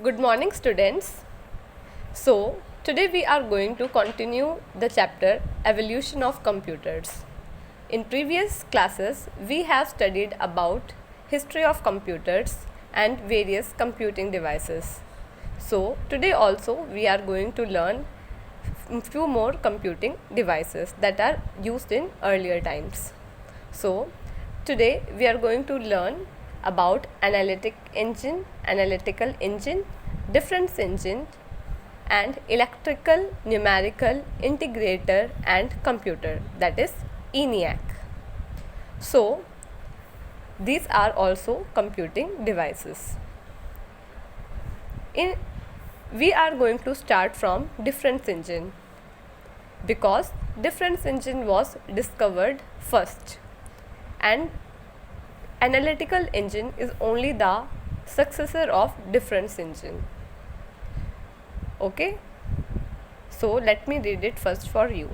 Good morning, students. So, today we are going to continue the chapter Evolution of Computers. In previous classes, we have studied about history of computers and various computing devices. So, today also we are going to learn few more computing devices that are used in earlier times. So, today we are going to learn about analytical engine, difference engine, and electrical numerical integrator and computer, that is ENIAC. So, these are also computing devices. We are going to start from difference engine because difference engine was discovered first and analytical engine is only the successor of difference engine. Okay, so let me read it first for you.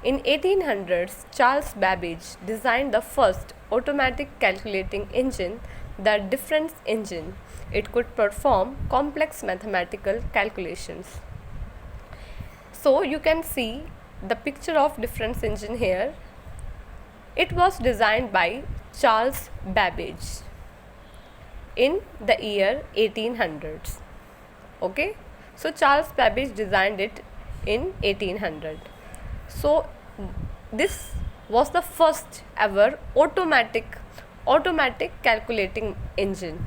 In 1800s, Charles Babbage designed the first automatic calculating engine, the difference engine. It could perform complex mathematical calculations. So you can see the picture of difference engine here. It was designed by Charles Babbage in the year 1800s. Okay, so Charles Babbage designed it in 1800. So this was the first ever automatic calculating engine,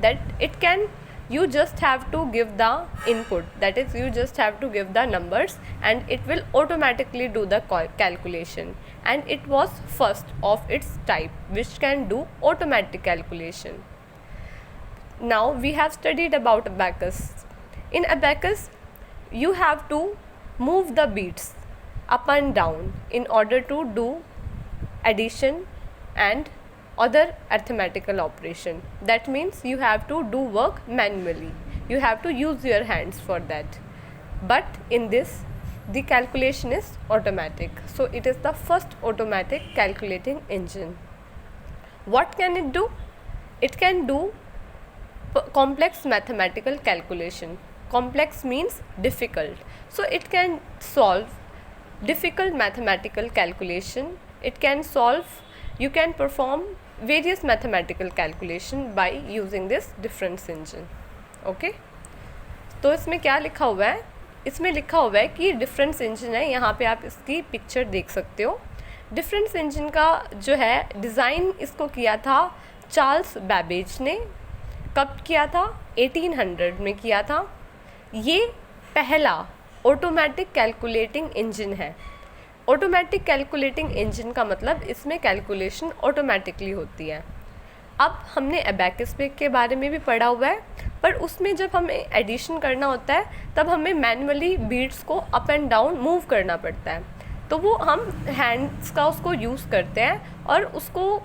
that it can, you just have to give the input, that is you just have to give the numbers and it will automatically do the calculation, and it was first of its type which can do automatic calculation. Now we have studied about abacus. In abacus you have to move the beats up and down in order to do addition and other arithmetical operation. That means you have to do work manually, you have to use your hands for that. But in this, the calculation is automatic, so it is the first automatic calculating engine. What can it do? It can do complex mathematical calculation. Complex means difficult, so it can solve difficult mathematical calculation. It can solve, you can perform various mathematical calculation by using this difference engine. Okay, तो इसमें क्या लिखा हुआ है? इसमें लिखा हुआ है कि डिफरेंस इंजन है, यहाँ पे आप इसकी पिक्चर देख सकते हो. डिफरेंस इंजन का जो है डिज़ाइन इसको किया था चार्ल्स बैबेज ने. कब किया था? 1800 में किया था. ये पहला ऑटोमेटिक कैलकुलेटिंग इंजन है. ऑटोमेटिक कैलकुलेटिंग इंजन का मतलब इसमें कैलकुलेशन ऑटोमेटिकली होती है. अब हमने अबैकस के बारे में भी पढ़ा हुआ है, पर उसमें जब हमें एडिशन करना होता है तब हमें मैनुअली बीट्स को अप एंड डाउन मूव करना पड़ता है, तो वो हम हैंड्स का उसको यूज़ करते हैं और उसको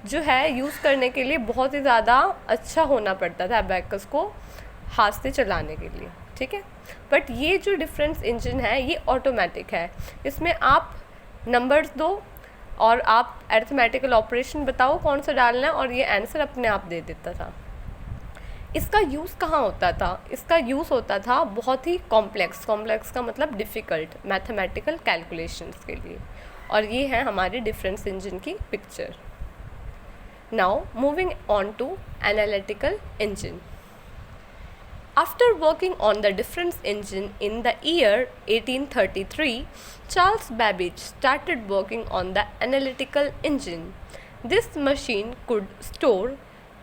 जो है यूज़ करने के लिए बहुत ही ज़्यादा अच्छा होना पड़ता था अबैकस को हाथ से चलाने के लिए. ठीक है, बट ये जो डिफरेंस इंजन है ये ऑटोमेटिक है. इसमें आप नंबर्स दो और आप अरिथमेटिकल ऑपरेशन बताओ कौन सा डालना है और ये आंसर अपने आप दे देता था. इसका यूज़ कहाँ होता था? इसका यूज़ होता था बहुत ही कॉम्प्लेक्स का मतलब डिफ़िकल्ट मैथमेटिकल कैलकुलेशंस के लिए, और ये है हमारे डिफरेंस इंजन की picture. Now moving on to analytical engine. After working on the difference engine in the year 1833, Charles Babbage started working on the analytical engine. This machine could store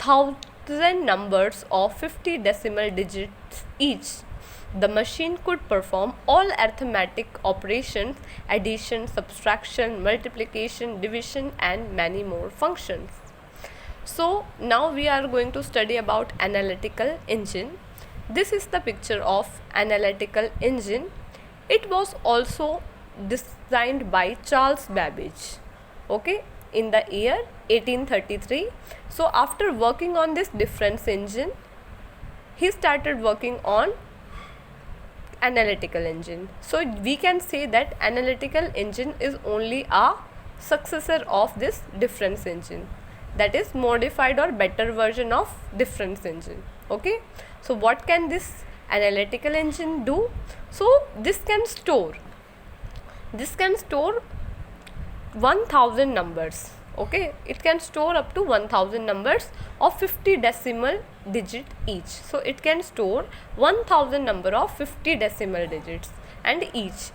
1,000 numbers of 50 decimal digits each. The machine could perform all arithmetic operations, addition, subtraction, multiplication, division, and many more functions. So now we are going to study about analytical engine. This is the picture of analytical engine. It was also designed by Charles Babbage, okay, in the year 1833. So after working on this difference engine, he started working on analytical engine. So we can say that analytical engine is only a successor of this difference engine, that is modified or better version of difference engine. Okay, so what can this analytical engine do? So this can store 1000 numbers. Okay, it can store up to 1000 numbers of 50 decimal digit each. So it can store 1000 number of 50 decimal digits and each.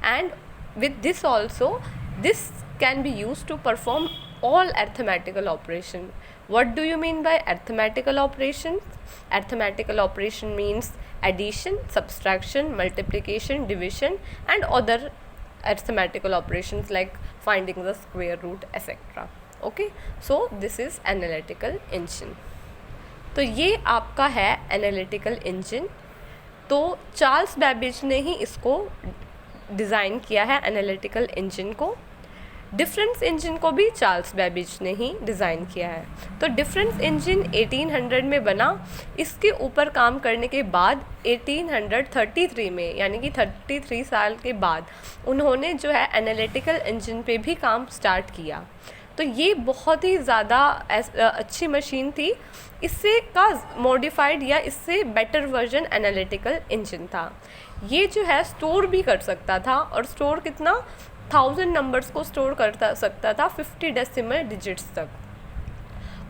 And with this also, this can be used to perform all arithmetical operation. What do you mean by arithmetical operations? Arithmetical operation means addition, subtraction, multiplication, division and other arithmetical operations like finding the square root, etc. Okay, so this is analytical engine. तो ये आपका है analytical engine. तो Charles Babbage ने ही इसको design किया है, analytical engine को. डिफरेंस इंजन को भी चार्ल्स बैबेज ने ही डिज़ाइन किया है. तो डिफरेंस इंजन 1800 में बना. इसके ऊपर काम करने के बाद 1833 में, यानी कि 33 साल के बाद, उन्होंने जो है एनालिटिकल इंजन पे भी काम स्टार्ट किया. तो ये बहुत ही ज़्यादा अच्छी मशीन थी. इससे का मॉडिफाइड या इससे बेटर वर्जन एनालिटिकल इंजन था. ये जो है स्टोर भी कर सकता था, और स्टोर कितना, 1000 नंबर्स को स्टोर कर सकता था 50 डेसिमल डिजिट्स तक.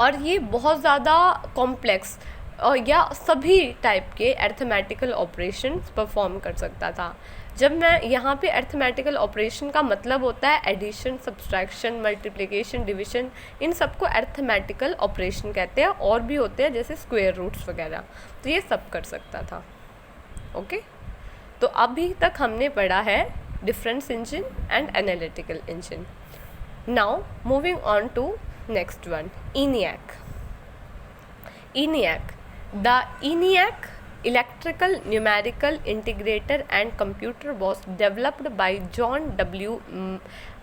और ये बहुत ज़्यादा कॉम्प्लेक्स या सभी टाइप के अर्थमेटिकल ऑपरेशंस परफॉर्म कर सकता था. जब मैं यहाँ पे अर्थमेटिकल ऑपरेशन का मतलब होता है एडिशन, सब्सट्रैक्शन, मल्टीप्लिकेशन, डिविजन, इन सबको अर्थमेटिकल ऑपरेशन कहते हैं. और भी होते हैं जैसे स्क्वायर रूट्स वगैरह. तो ये सब कर सकता था. ओके, तो अभी तक हमने पढ़ा है difference engine and analytical engine. Now moving on to next one, ENIAC. ENIAC. The ENIAC electrical numerical integrator and computer was developed by John W.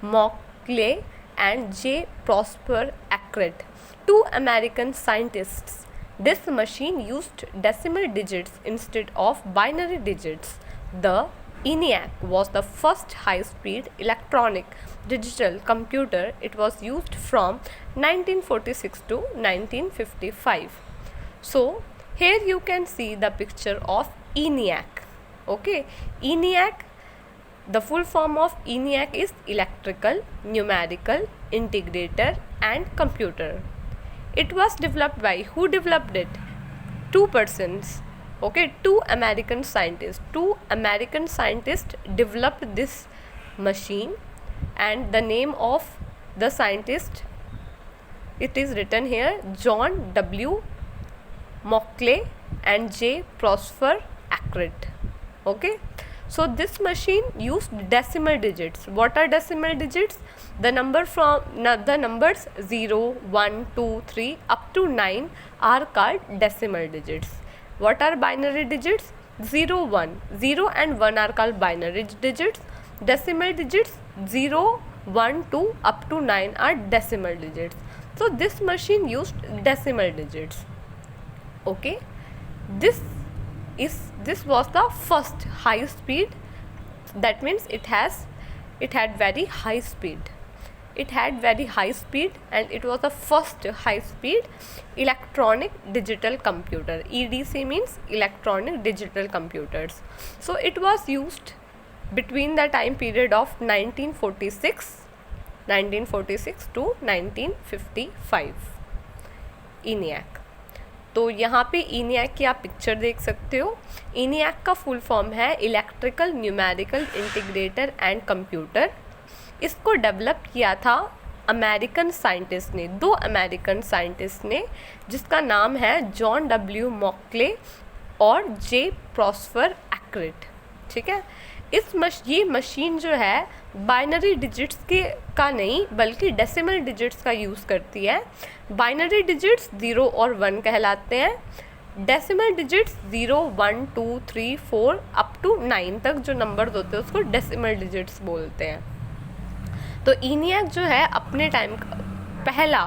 Mauchly and J. Prosper Accurate, two American scientists. This machine used decimal digits instead of binary digits. The ENIAC was the first high-speed electronic digital computer. It was used from 1946 to 1955. So here you can see the picture of ENIAC. Okay, ENIAC, the full form of ENIAC is Electrical Numerical Integrator and Computer. It was developed by, who developed it? Two persons. Okay, two American scientists developed this machine, and the name of the scientist, it is written here, John W. Mauchly and J. Prosper Accurate. Okay, so this machine used decimal digits. What are decimal digits? The numbers 0, 1, 2, 3 up to 9 are called decimal digits. What are binary digits? 0, 1. 0 and 1 are called binary digits. Decimal digits 0, 1, 2 up to 9 are decimal digits. So this machine used decimal digits. Okay, this was the first high speed. That means it had very high speed. It had very high speed, and it was the first high speed electronic digital computer. EDC means electronic digital computers. So it was used between the time period of 1946 to 1955. ENIAC. तो यहाँ पे ENIAC की आप picture देख सकते हो. ENIAC का full form है electrical numerical integrator and computer. इसको डेवलप किया था अमेरिकन साइंटिस्ट ने, दो अमेरिकन साइंटिस्ट ने, जिसका नाम है जॉन डब्ल्यू मॉक्ले और जे प्रॉस्पर एक्रेट. ठीक है, ये मशीन जो है बाइनरी डिजिट्स का नहीं बल्कि डेसिमल डिजिट्स का यूज़ करती है. बाइनरी डिजिट्स 0 और 1 कहलाते हैं. डेसिमल डिजिट्स 0, 1, 2, 3, 4 अप टू 9 तक जो नंबर्स होते हैं उसको डेसिमल डिजिट्स बोलते हैं. तो ENIAC जो है अपने टाइम का पहला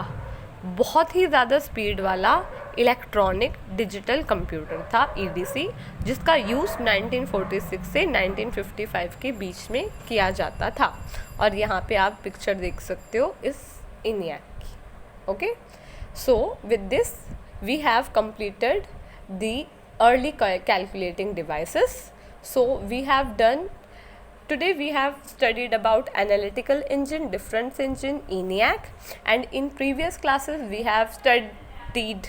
बहुत ही ज़्यादा स्पीड वाला इलेक्ट्रॉनिक डिजिटल कंप्यूटर था, EDC, जिसका यूज़ 1946 से 1955 के बीच में किया जाता था. और यहाँ पे आप पिक्चर देख सकते हो इस ENIAC की. Okay, so with this we have completed the early calculating devices. So we have done, today we have studied about analytical engine, difference engine, ENIAC, and in previous classes we have studied